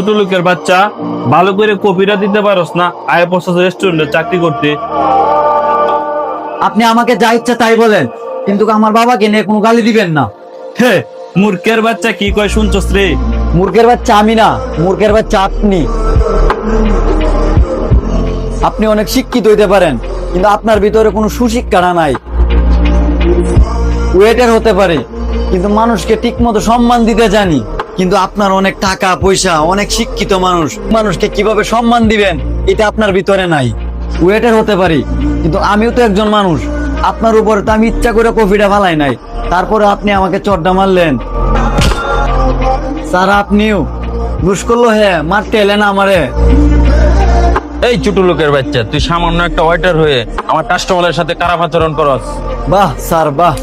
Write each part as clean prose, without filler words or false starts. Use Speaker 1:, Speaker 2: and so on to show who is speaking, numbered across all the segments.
Speaker 1: ছোট লোকের বাচ্চা, ভালো করে কপিটা দিতে পারস না, আয় পড়ছস রেস্টুরেন্টে চাকরি করতে।
Speaker 2: আপনি আমাকে যা ইচ্ছা তাই বলেন, কিন্তু আমার বাবাকে নিয়ে কোনো গালি দিবেন না।
Speaker 1: হে, মূর্খের বাচ্চা কি কয় শুনছস রে?
Speaker 2: মূর্খের বাচ্চা আমি না, মূর্খের বাচ্চা আপনি। আপনি অনেক শিক্ষিত হইতে পারেন, কিন্তু আপনার ভিতরে কোনো সুশিক্ষা নাই। ওয়েটার হতে পারে, কিন্তু মানুষকে ঠিক মতো সম্মান দিতে জানি। কিন্তু আপনার অনেক টাকা পয়সা, অনেক শিক্ষিত মানুষ, মানুষকে কিভাবে সম্মান দিবেন এটা আপনার ভিতরে নাই। ওয়েটার হতে পারি, কিন্তু আমিও তো একজন মানুষ। আপনার উপরে তো আমি ইচ্ছা করে কফিটা ফালাই নাই, তারপরে আপনি আমাকে চড়টা মারলেন। স্যার আপনিও দুষ করলো, হ্যাঁ মারতে এলেন আমারে।
Speaker 1: এই ছোট লোকের বাচ্চা, তুই সামান্য একটা ওয়েটার হয়ে আমার কাস্টমারের সাথে খারাপ আচরণ করস।
Speaker 2: বাহ স্যার বাহ,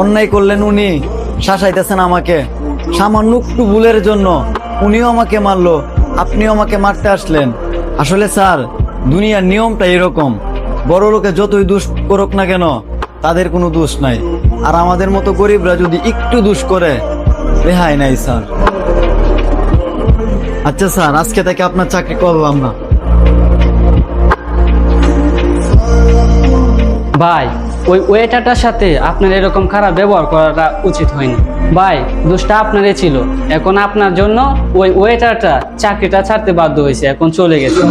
Speaker 2: অন্যায় করলেন উনি, শাসাইতেছেন আমাকে। সামান্য একটু ভুলের জন্য উনিও আমাকে মারলো, আপনিও আমাকে মারতে আসলেন। আসলে স্যার, দুনিয়ার নিয়মটা এরকম, বড় লোকে যতই দোষ করুক না কেন তাদের কোনো দোষ নাই, আর আমাদের মতো গরিবরা যদি একটু দোষ করে রেহাই নাই স্যার। আচ্ছা স্যার, আজকে থেকে আপনার চাকরি করলাম না।
Speaker 3: ভাই, ওই ওয়েটারটার সাথে আপনার এরকম খারাপ ব্যবহার করাটা উচিত হয়নি। ভাই, দোষটা আপনারই ছিল। এখন আপনার জন্য ওই ওয়েটারটা চাকরিটা ছাড়তে বাধ্য হয়েছে, এখন চলে গেছে।